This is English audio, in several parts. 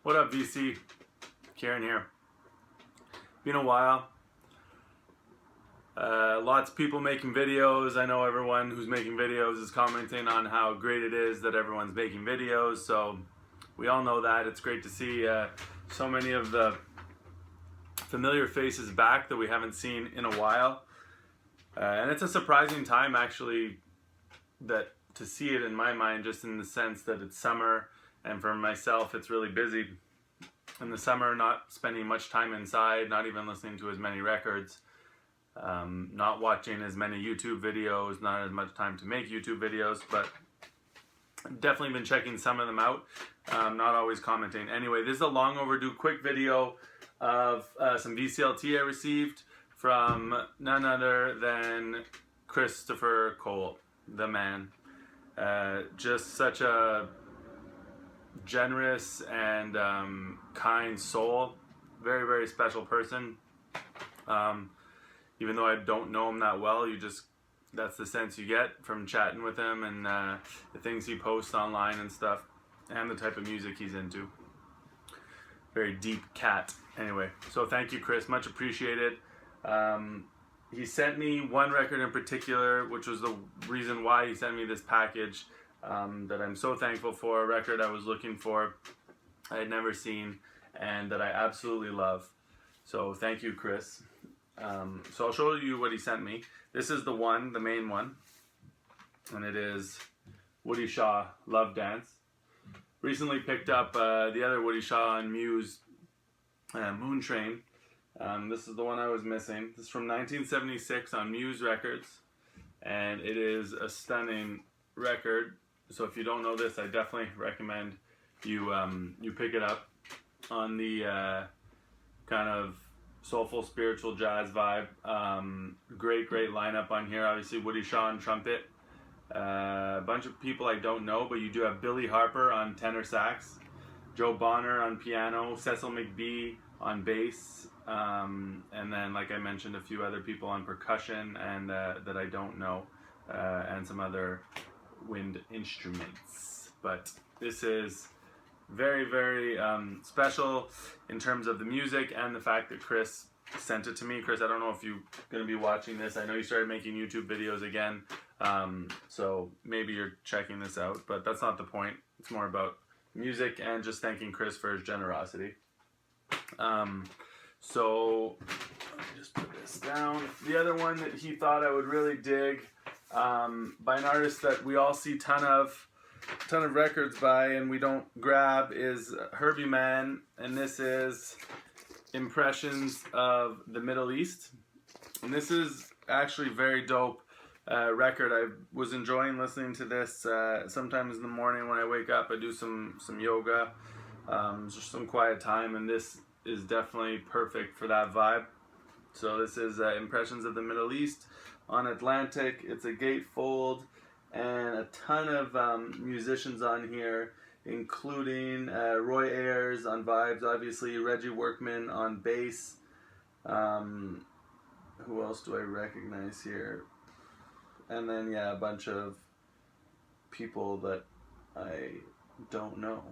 What up, VC? Karen here. Been a while. Lots of people making videos. I know everyone who's making videos is commenting on how great it is that everyone's making videos. So we all know that. It's great to see so many of the familiar faces back that we haven't seen in a while. And it's a surprising time actually that to see it in my mind, just in the sense that it's summer, and for myself it's really busy in the summer, not spending much time inside, not even listening to as many records, not watching as many YouTube videos, not as much time to make YouTube videos, but definitely been checking some of them out, not always commenting. Anyway, this is a long overdue quick video of some VCLT I received from none other than Christopher Cole, the man. Just such a generous and kind soul, very, very special person. Even though I don't know him that well, that's the sense you get from chatting with him and the things he posts online and stuff, and the type of music he's into. Very deep cat. Anyway, so thank you, Chris, much appreciated. He sent me one record in particular, which was the reason why he sent me this package, that I'm so thankful for, a record I was looking for, I had never seen, and that I absolutely love. So thank you, Chris. So I'll show you what he sent me. This is the main one, and it is Woody Shaw, Love Dance. Recently picked up the other Woody Shaw on Muse, Moon Train. This is the one I was missing. This is from 1976 on Muse Records, and it is a stunning record. So if you don't know this, I definitely recommend you pick it up on the kind of soulful, spiritual jazz vibe. Great lineup on here. Obviously Woody Shaw on trumpet. A bunch of people I don't know, but you do have Billy Harper on tenor sax, Joe Bonner on piano, Cecil McBee on bass, and then, like I mentioned, a few other people on percussion and that I don't know, and some other wind instruments. But this is very, very special in terms of the music and the fact that Chris sent it to me. Chris, I don't know if you're going to be watching this. I know you started making YouTube videos again, so maybe you're checking this out, but that's not the point. It's more about music and just thanking Chris for his generosity. So let me just put this down. The other one that he thought I would really dig, by an artist that we all see ton of records by and we don't grab, is Herbie Mann, and this is Impressions of the Middle East. And this is actually very dope record. I was enjoying listening to this sometimes in the morning when I wake up. I do some yoga, just some quiet time, and this is definitely perfect for that vibe. So this is Impressions of the Middle East on Atlantic. It's a gatefold, and a ton of musicians on here, including Roy Ayers on vibes, obviously Reggie Workman on bass. Who else do I recognize here? And then, yeah, a bunch of people that I don't know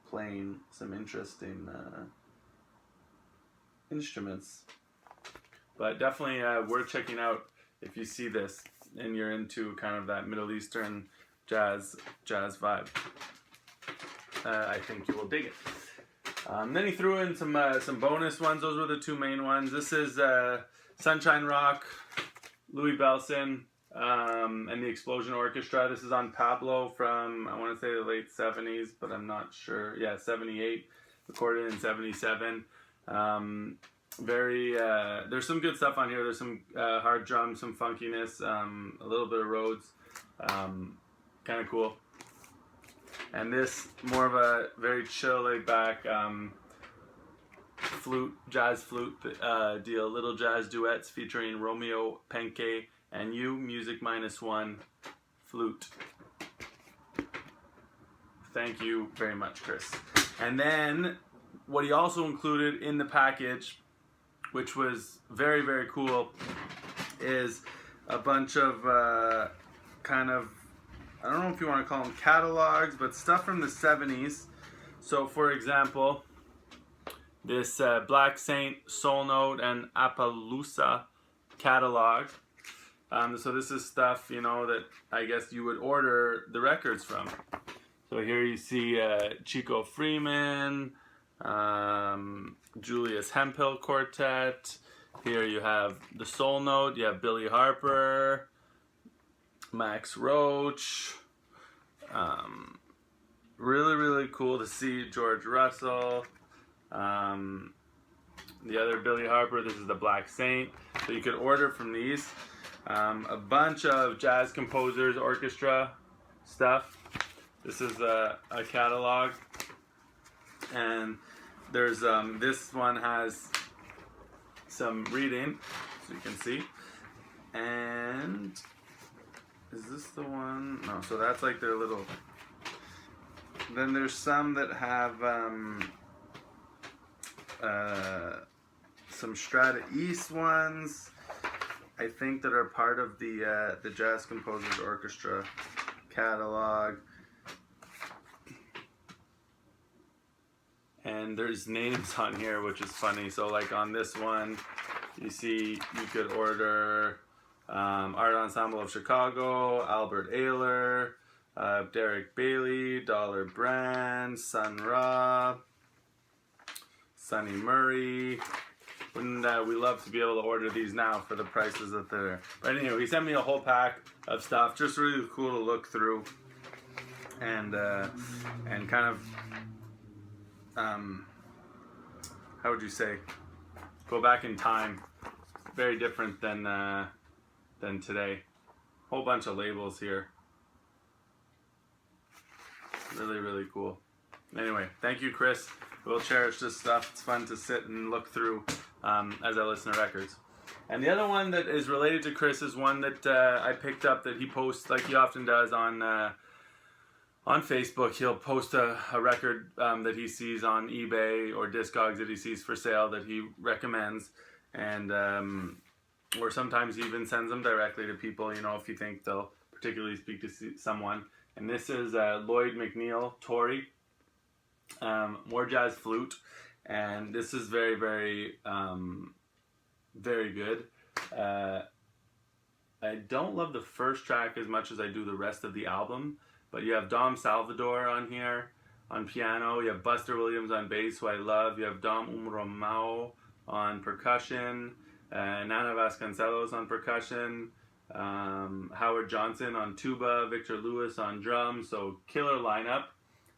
playing some interesting instruments. But definitely worth checking out if you see this and you're into kind of that Middle Eastern jazz vibe. I think you will dig it. Then he threw in some bonus ones. Those were the two main ones. This is Sunshine Rock, Louis Bellson, and the Explosion Orchestra. This is on Pablo from, I want to say, the late 70s, but I'm not sure. Yeah, 78, recorded in 77. There's some good stuff on here. There's some hard drums, some funkiness, a little bit of Rhodes, kind of cool. And this, more of a very chill, laid back jazz flute deal. Little jazz duets featuring Romeo Penke and You, music -1, flute. Thank you very much, Chris. And then what he also included in the package, which was very, very cool, is a bunch of kind of, I don't know if you want to call them catalogs, but stuff from the 70s. So for example, this Black Saint, Soul Note, and Appaloosa catalog. So this is stuff, you know, that I guess you would order the records from. So here you see Chico Freeman, Julius Hemphill Quartet. Here you have the Soul Note, you have Billy Harper, Max Roach. Really cool to see George Russell. The other Billy Harper, this is the Black Saint. So you could order from these. A bunch of jazz composers, orchestra stuff. This is a catalog. And there's this one has some reading, so you can see. And is this the one? No, so that's like their little. Then there's some that have some Strata East ones, I think, that are part of the Jazz Composers Orchestra catalog. And there's names on here, which is funny. So like on this one, you see you could order Art Ensemble of Chicago, Albert Ayler, Derek Bailey, Dollar Brand, Sun Ra, Sonny Murray. Wouldn't we love to be able to order these now for the prices that they're. But anyway, he sent me a whole pack of stuff, just really cool to look through, and kind of how would you say, go back in time. Very different than today. Whole bunch of labels here. Really cool. Anyway, thank you, Chris. We'll cherish this stuff. It's fun to sit and look through as I listen to records. And the other one that is related to Chris is one that I picked up that he posts, like he often does on Facebook. He'll post a record that he sees on eBay or Discogs that he sees for sale that he recommends, and or sometimes he even sends them directly to people, you know, if you think they'll particularly speak to someone. And this is Lloyd McNeil, Tory, more jazz flute, and this is very good. I don't love the first track as much as I do the rest of the album, but you have Dom Salvador on here on piano, you have Buster Williams on bass, who I love, you have Dom Umromao on percussion, Nana Vasconcelos on percussion, Howard Johnson on tuba, Victor Lewis on drums. So killer lineup,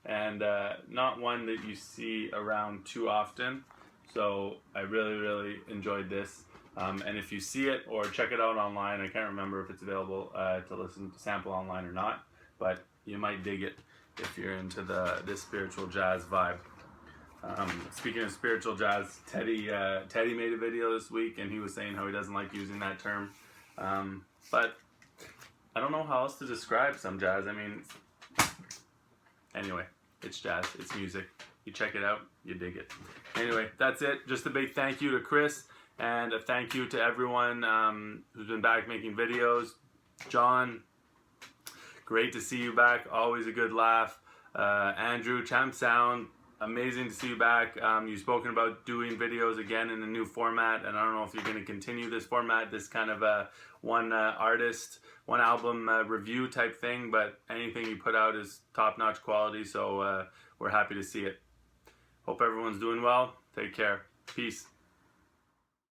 and not one that you see around too often. So I really enjoyed this, and if you see it or check it out online, I can't remember if it's available to listen to sample online or not, but you might dig it if you're into this spiritual jazz vibe. Speaking of spiritual jazz, Teddy made a video this week, and he was saying how he doesn't like using that term. But I don't know how else to describe some jazz. I mean, anyway, it's jazz, it's music. You check it out, you dig it. Anyway, that's it. Just a big thank you to Chris, and a thank you to everyone who's been back making videos. John, great to see you back. Always a good laugh. Andrew, Champ Sound, amazing to see you back. You've spoken about doing videos again in a new format, and I don't know if you're going to continue this format, this kind of one artist, one album review type thing, but anything you put out is top-notch quality, so we're happy to see it. Hope everyone's doing well. Take care. Peace.